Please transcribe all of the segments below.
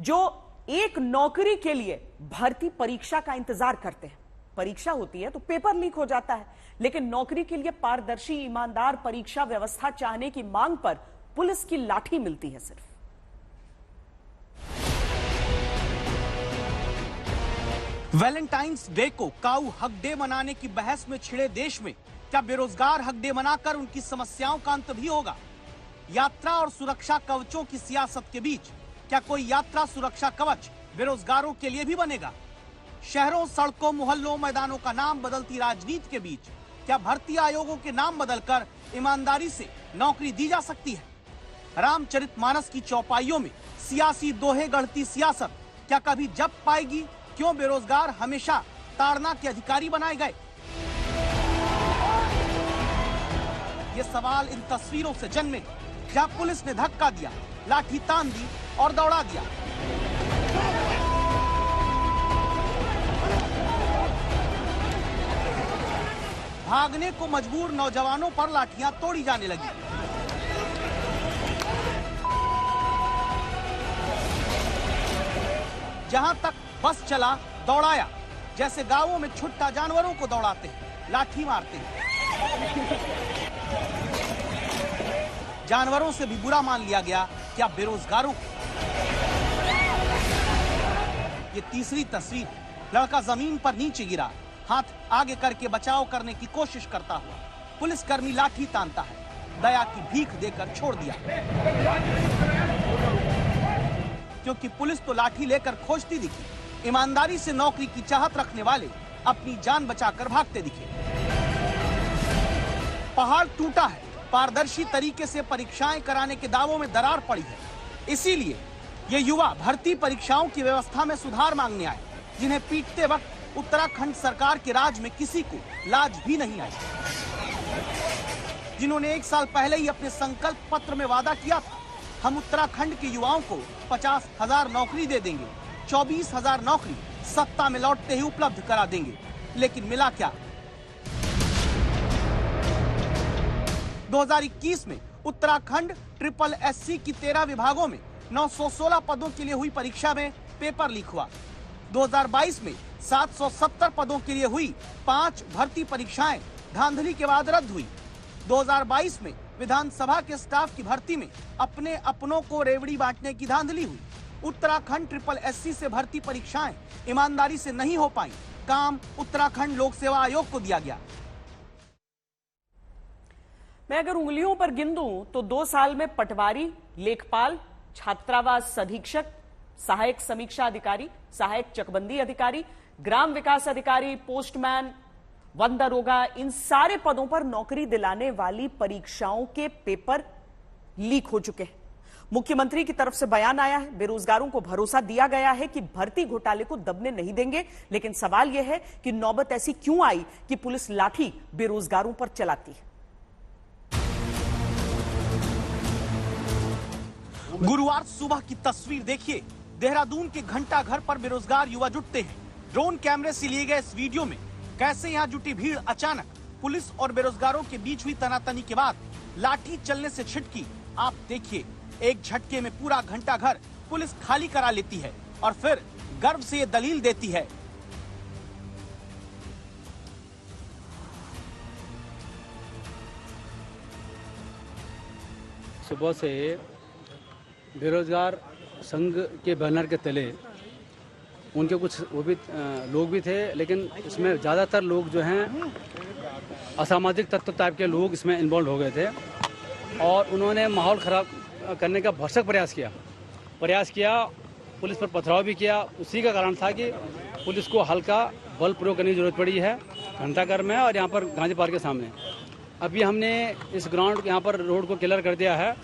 जो एक नौकरी के लिए भर्ती परीक्षा का इंतजार करते हैं। परीक्षा होती है तो पेपर लीक हो जाता है, लेकिन नौकरी के लिए पारदर्शी ईमानदार परीक्षा व्यवस्था चाहने की मांग पर पुलिस की लाठी मिलती है सिर्फ। वैलेंटाइंस डे को काऊ हक डे मनाने की बहस में छिड़े देश में क्या बेरोजगार हक डे मनाकर उनकी समस्याओं का अंत भी होगा? यात्रा और सुरक्षा कवचों की सियासत के बीच क्या कोई यात्रा सुरक्षा कवच बेरोजगारों के लिए भी बनेगा? शहरों, सड़कों, मोहल्लों, मैदानों का नाम बदलती राजनीति के बीच क्या भर्ती आयोगों के नाम बदलकर ईमानदारी से नौकरी दी जा सकती है? रामचरितमानस की चौपाइयों में सियासी दोहे गढ़ती सियासत क्या कभी जब पाएगी? क्यों बेरोजगार हमेशा ताड़ना के अधिकारी बनाए गए? ये सवाल इन तस्वीरों से जन्मे जहां पुलिस ने धक्का दिया, लाठी तान दी और दौड़ा दिया। भागने को मजबूर नौजवानों पर लाठियां तोड़ी जाने लगी। जहां तक बस चला दौड़ाया, जैसे गांवों में छुट्टा जानवरों को दौड़ाते हैं, लाठी मारते हैं। जानवरों से भी बुरा मान लिया गया क्या बेरोजगारों को? ये तीसरी तस्वीर, लड़का जमीन पर नीचे गिरा, हाथ आगे करके बचाव करने की कोशिश करता हुआ पुलिसकर्मी लाठी तानता है, दया की भीख देकर छोड़ दिया, क्योंकि पुलिस तो लाठी लेकर खोजती दिखी। ईमानदारी से नौकरी की चाहत रखने वाले अपनी जान बचाकर भागते दिखे। पहाड़ टूटा है, पारदर्शी तरीके से परीक्षाएं कराने के दावों में दरार पड़ी है। इसीलिए ये युवा भर्ती परीक्षाओं की व्यवस्था में सुधार मांगने आए, जिन्हें पीटते वक्त उत्तराखंड सरकार के राज में किसी को लाज भी नहीं आई, जिन्होंने 1 साल पहले ही अपने संकल्प पत्र में वादा किया था, हम उत्तराखंड के युवाओं को 50,000 नौकरी दे देंगे, 24,000 नौकरी सत्ता में लौटते ही उपलब्ध करा देंगे। लेकिन मिला क्या? 2021 में उत्तराखंड SSS की 13 विभागों में 916 पदों के लिए हुई परीक्षा में पेपर लीक हुआ। 2022 में 770 पदों के लिए हुई 5 भर्ती परीक्षाएं धांधली के बाद रद्द हुई। 2022 में विधानसभा के स्टाफ की भर्ती में अपने अपनों को रेवड़ी बांटने की धांधली हुई। उत्तराखंड SSS से भर्ती परीक्षाएं ईमानदारी से नहीं हो पाई। काम उत्तराखंड लोक सेवा आयोग को दिया गया। मैं अगर उंगलियों पर गिन दूं तो 2 साल में पटवारी, लेखपाल, छात्रावास अधीक्षक, सहायक समीक्षा अधिकारी, सहायक चकबंदी अधिकारी, ग्राम विकास अधिकारी, पोस्टमैन, वन दरोगा, इन सारे पदों पर नौकरी दिलाने वाली परीक्षाओं के पेपर लीक हो चुके हैं। मुख्यमंत्री की तरफ से बयान आया है, बेरोजगारों को भरोसा दिया गया है कि भर्ती घोटाले को दबने नहीं देंगे। लेकिन सवाल यह है कि नौबत ऐसी क्यों आई कि पुलिस लाठी बेरोजगारों पर चलाती है। गुरुवार सुबह की तस्वीर देखिए। देहरादून के घंटा घर पर बेरोजगार युवा जुटते हैं। ड्रोन कैमरे से लिए गए इस वीडियो में कैसे यहां जुटी भीड़ अचानक पुलिस और बेरोजगारों के बीच हुई तनातनी के बाद लाठी चलने से छिटकी, आप देखिए। एक झटके में पूरा घंटा घर पुलिस खाली करा लेती है और फिर गर्व से ये दलील देती है, सुबह से बेरोजगार संघ के बैनर के तले उनके कुछ वो भी लोग भी थे, लेकिन इसमें ज़्यादातर लोग जो हैं असामाजिक तत्व टाइप के लोग इसमें इन्वॉल्व हो गए थे और उन्होंने माहौल ख़राब करने का भरसक प्रयास किया। पुलिस पर पथराव भी किया। उसी का कारण था कि पुलिस को हल्का बल प्रयोग करने की जरूरत पड़ी है घंटाघर में और यहाँ पर गांधी पार्क के सामने। अभी हमने इस ग्राउंड यहाँ पर रोड को क्लियर कर दिया है।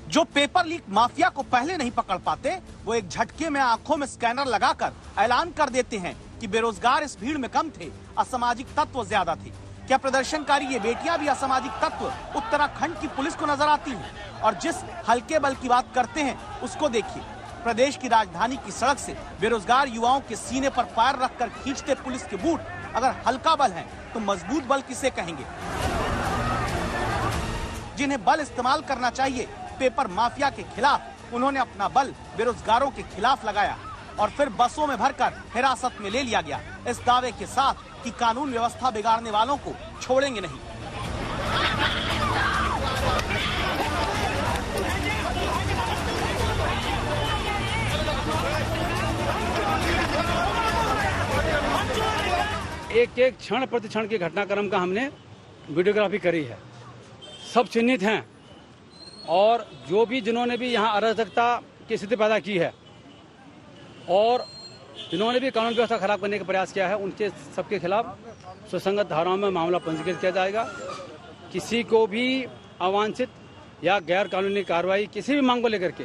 जो पेपर लीक माफिया को पहले नहीं पकड़ पाते, वो एक झटके में आंखों में स्कैनर लगाकर ऐलान कर देते हैं कि बेरोजगार इस भीड़ में कम थे, असामाजिक तत्व ज्यादा थे। क्या प्रदर्शनकारी ये बेटियां भी असामाजिक तत्व उत्तराखंड की पुलिस को नजर आती हैं? और जिस हल्के बल की बात करते हैं उसको देखिए। प्रदेश की राजधानी की सड़क से बेरोजगार युवाओं के सीने पर पैर रखकर खींचते पुलिस के बूट अगर हल्का बल है तो मजबूत बल किसे कहेंगे? जिन्हें बल इस्तेमाल करना चाहिए पेपर माफिया के खिलाफ, उन्होंने अपना बल बेरोजगारों के खिलाफ लगाया और फिर बसों में भरकर हिरासत में ले लिया गया, इस दावे के साथ कि कानून व्यवस्था बिगाड़ने वालों को छोड़ेंगे नहीं। एक एक क्षण प्रतिक्षण के घटनाक्रम का हमने वीडियोग्राफी करी है। सब चिन्हित हैं और जो भी जिन्होंने भी यहाँ अराजकता की स्थिति पैदा की है और जिन्होंने भी कानून व्यवस्था खराब करने का प्रयास किया है, उनके सबके खिलाफ सुसंगत धाराओं में मामला पंजीकृत किया जाएगा। किसी को भी अवांछित या गैर कानूनी कार्रवाई किसी भी मांग को लेकर के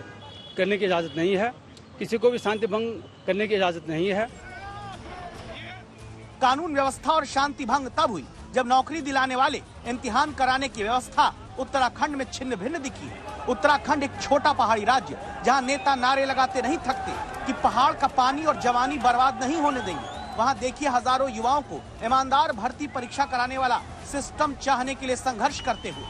करने की इजाज़त नहीं है। किसी को भी शांति भंग करने की इजाज़त नहीं है। कानून व्यवस्था और शांति भंग तब हुई जब नौकरी दिलाने वाले इम्तिहान कराने की व्यवस्था उत्तराखंड में छिन्न भिन्न दिखी। उत्तराखंड एक छोटा पहाड़ी राज्य, जहां नेता नारे लगाते नहीं थकते कि पहाड़ का पानी और जवानी बर्बाद नहीं होने देंगे। वहां देखिए हजारों युवाओं को ईमानदार भर्ती परीक्षा कराने वाला सिस्टम चाहने के लिए संघर्ष करते हुए।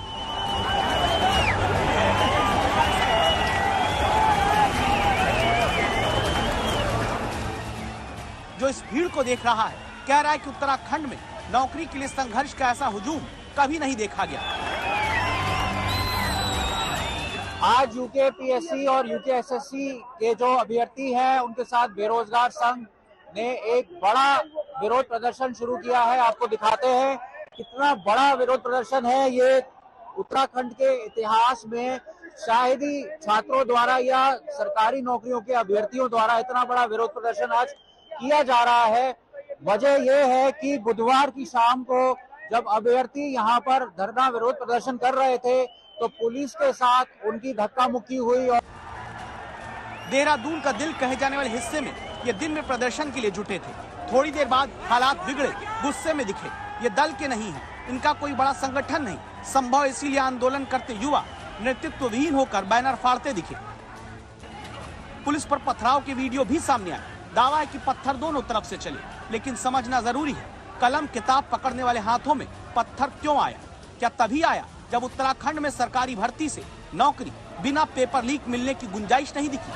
जो इस भीड़ को देख रहा है, कह रहा है कि उत्तराखंड में नौकरी के लिए संघर्ष का ऐसा हुजूम कभी नहीं देखा गया। आज यूकेपीएससी और यूकेएसएससी के जो अभ्यर्थी हैं, उनके साथ बेरोजगार संघ ने एक बड़ा विरोध प्रदर्शन शुरू किया है। आपको दिखाते हैं कितना बड़ा विरोध प्रदर्शन है ये। उत्तराखंड के इतिहास में शायद ही छात्रों द्वारा या सरकारी नौकरियों के अभ्यर्थियों द्वारा इतना बड़ा विरोध प्रदर्शन आज किया जा रहा है। वजह यह है कि बुधवार की शाम को जब अभ्यर्थी यहाँ पर धरना विरोध प्रदर्शन कर रहे थे तो पुलिस के साथ उनकी धक्का मुक्की हुई। और देहरादून का दिल कहे जाने वाले हिस्से में ये दिन में प्रदर्शन के लिए जुटे थे। थोड़ी देर बाद हालात बिगड़े, गुस्से में दिखे। ये दल के नहीं है, इनका कोई बड़ा संगठन नहीं। संभव इसीलिए आंदोलन करते युवा नेतृत्व विहीन होकर बैनर फाड़ते दिखे। पुलिस पर पथराव के वीडियो भी सामने आए। दावा है कि पत्थर दोनों तरफ से चले, लेकिन समझना जरूरी है, कलम किताब पकड़ने वाले हाथों में पत्थर क्यों आया? क्या तभी आया जब उत्तराखंड में सरकारी भर्ती से नौकरी बिना पेपर लीक मिलने की गुंजाइश नहीं दिखी?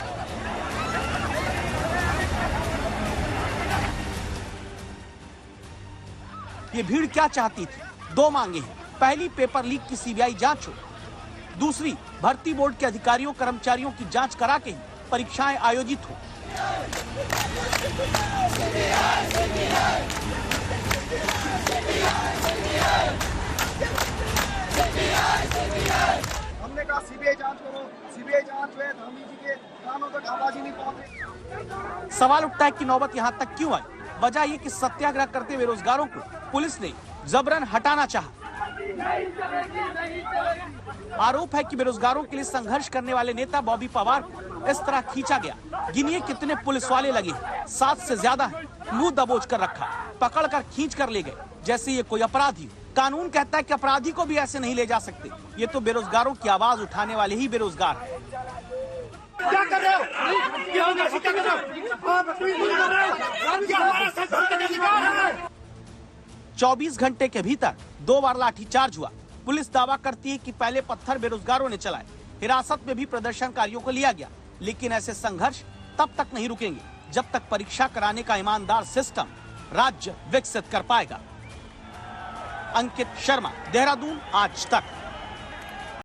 ये भीड़ क्या चाहती थी? दो मांगे हैं। पहली, पेपर लीक की सीबीआई जांच हो। दूसरी, भर्ती बोर्ड के अधिकारियों कर्मचारियों की जांच करा के ही परीक्षाएं आयोजित हो। हमने कहा सीबीआई जांच करो, सीबीआई जांच हुए, धामी जी के कानों तक आवाज ही नहीं पहुंचे। सवाल उठता है कि नौबत यहाँ तक क्यों आई? वजह ये कि सत्याग्रह करते बेरोजगारों को पुलिस ने जबरन हटाना चाहा। आरोप है कि बेरोजगारों के लिए संघर्ष करने वाले नेता बॉबी पवार को इस तरह खींचा गया। गिनिए कितने पुलिस वाले लगे, 7 से ज्यादा है। मुंह दबोच कर रखा, पकड़ कर खींच कर ले गए जैसे ये कोई अपराधी हो। कानून कहता है कि अपराधी को भी ऐसे नहीं ले जा सकते। ये तो बेरोजगारों की आवाज उठाने वाले ही बेरोजगार हैं। क्या कर रहे हो? क्या कर रहे हो? 24 घंटे के भीतर 2 बार लाठीचार्ज हुआ। पुलिस दावा करती है कि पहले पत्थर बेरोजगारों ने चलाए। हिरासत में भी प्रदर्शनकारियों को लिया गया। लेकिन ऐसे संघर्ष तब तक नहीं रुकेंगे जब तक परीक्षा कराने का ईमानदार सिस्टम राज्य विकसित कर पाएगा। अंकित शर्मा, देहरादून, आज तक।